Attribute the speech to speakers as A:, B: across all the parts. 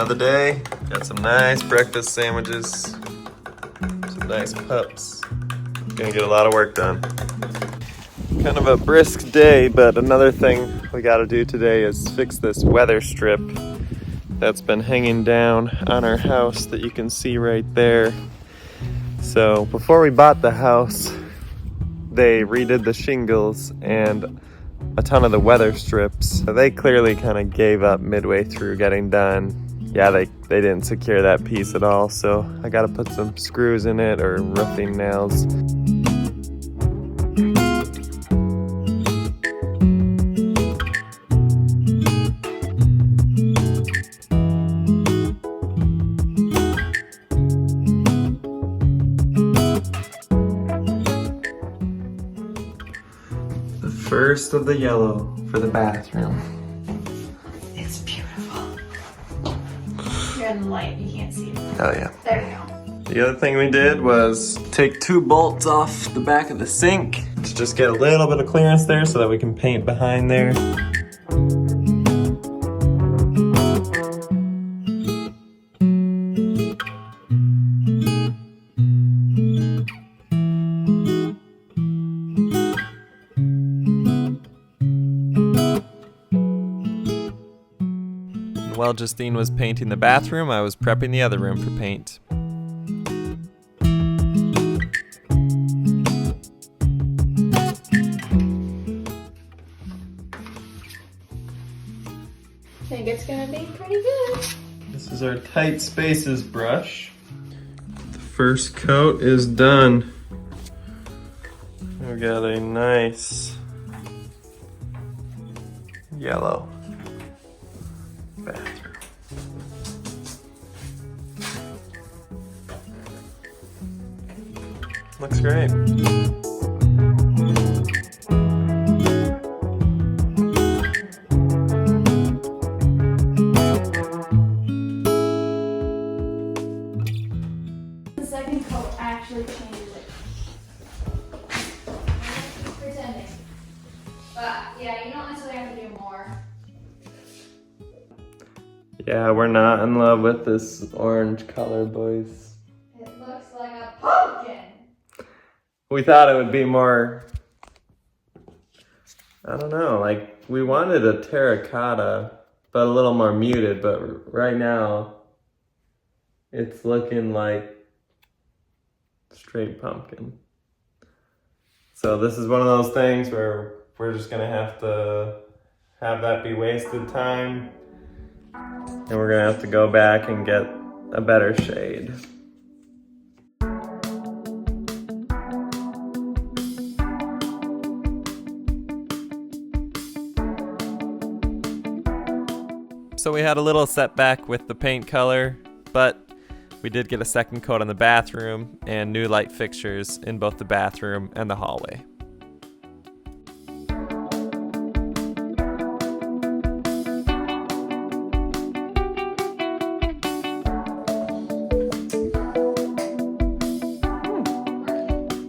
A: another day. Got some nice breakfast sandwiches, some nice pups. Gonna get a lot of work done. Kind of a brisk day, but another thing we gotta do today is fix this weather strip that's been hanging down on our house that you can see right there. So before we bought the house, they redid the shingles and a ton of the weather strips. So they clearly kind of gave up midway through getting done. Yeah, they didn't secure that piece at all, so I gotta put some screws in it or roofing nails. First of the yellow for the bathroom.
B: It's beautiful. You're in the light, you can't see it.
A: Oh yeah.
B: There you go.
A: The other thing we did was take 2 bolts off the back of the sink to just get a little bit of clearance there so that we can paint behind there. While Justine was painting the bathroom, I was prepping the other room for paint.
B: I think it's gonna be pretty good.
A: This is our tight spaces brush. The first coat is done. We got a nice yellow bathroom. Looks great.
B: The second coat actually changes it. Pretending. But yeah, you don't necessarily have to do more.
A: Yeah, we're not in love with this orange color, boys.
B: It looks like a pumpkin.
A: We thought it would be more, I don't know, like we wanted a terracotta, but a little more muted, but right now it's looking like straight pumpkin. So this is one of those things where we're just gonna have to have that be wasted time, and we're gonna have to go back and get a better shade. So we had a little setback with the paint color, but we did get a second coat on the bathroom and new light fixtures in both the bathroom and the hallway.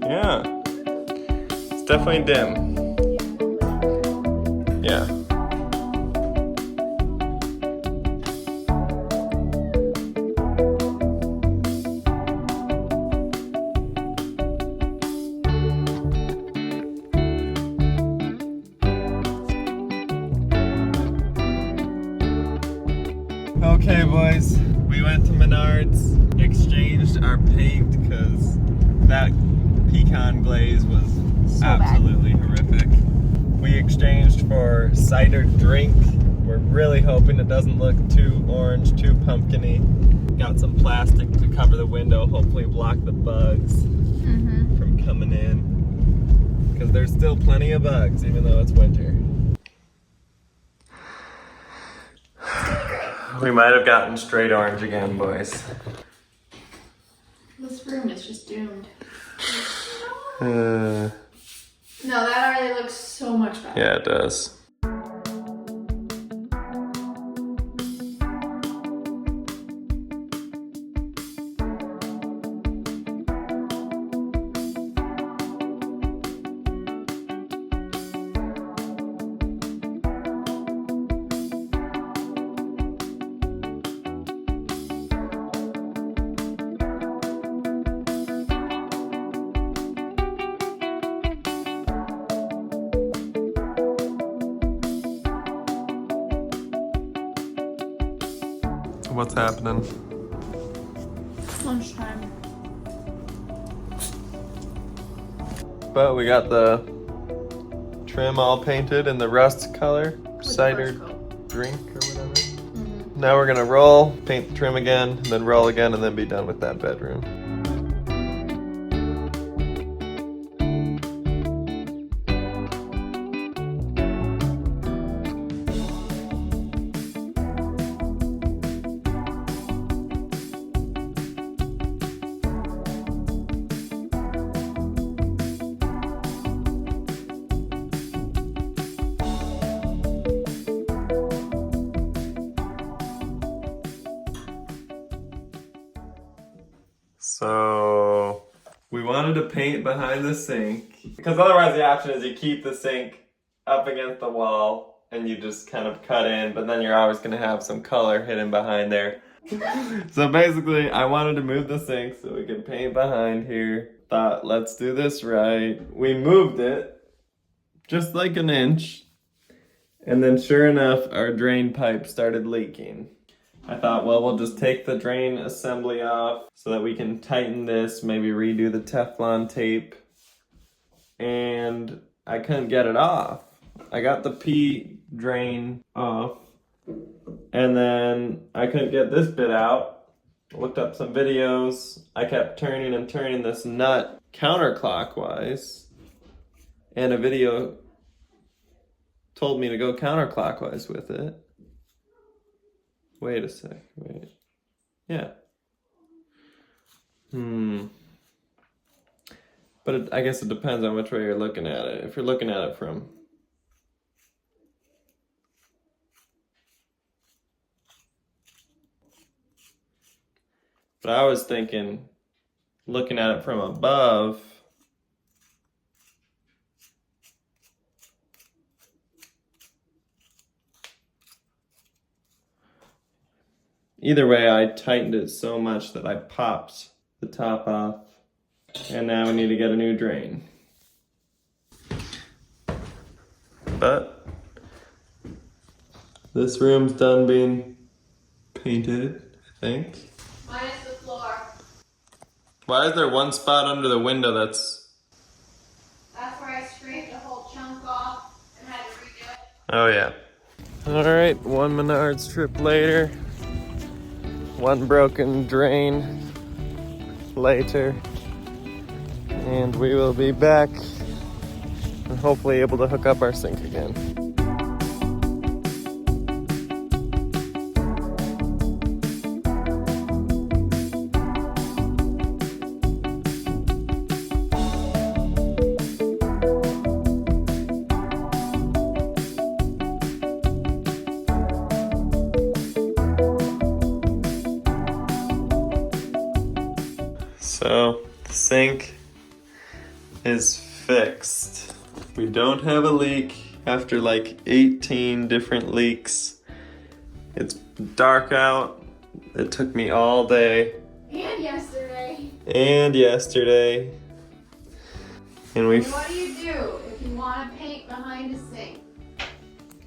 A: Yeah, it's definitely dim. Yeah. Okay, boys, we went to Menards, exchanged our paint because that pecan glaze was
B: So
A: absolutely horrific. We exchanged for cider drink. We're really hoping it doesn't look too orange, too pumpkin-y. Got some plastic to cover the window, hopefully block the bugs from coming in. Because there's still plenty of bugs, even though it's winter. We might have gotten straight orange again, boys.
B: This room is just doomed.
A: Uh,
B: No, that already looks so much better.
A: yeah, it does. What's happening?
B: Lunchtime.
A: But we got the trim all painted in the rust color, cider drink or whatever.
B: Mm-hmm.
A: Now we're gonna roll, paint the trim again, and then roll again, and then be done with that bedroom. So we wanted to paint behind the sink because otherwise the option is you keep the sink up against the wall and you just kind of cut in, but then you're always going to have some color hidden behind there. So basically I wanted to move the sink so we could paint behind here. Thought, let's do this right. We moved it just like an inch, and then sure enough our drain pipe started leaking. I thought, well, we'll just take the drain assembly off so that we can tighten this, maybe redo the Teflon tape. And I couldn't get it off. I got the P drain off, and then I couldn't get this bit out. I looked up some videos. I kept turning and turning this nut counterclockwise, and a video told me to go counterclockwise with it. Wait a sec, wait. Yeah. But I guess it depends on which way you're looking at it. If you're looking at it from... But I was thinking, looking at it from above, either way, I tightened it so much that I popped the top off, and now we need to get a new drain. But this room's done being painted, I think.
B: Minus the floor.
A: Why is there one spot under the window that's...
B: That's where I scraped a whole chunk off and had to redo it.
A: Oh yeah. Alright, one Menards trip later. One broken drain later. And we will be back and hopefully able to hook up our sink again. So, the sink is fixed. We don't have a leak after like 18 different leaks. It's dark out. It took me all day.
B: And yesterday.
A: And yesterday. And we...
B: What do you do if you want to paint behind a sink?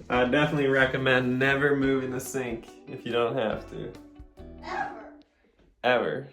A: I definitely recommend never moving the sink if you don't have to.
B: Ever.
A: Ever.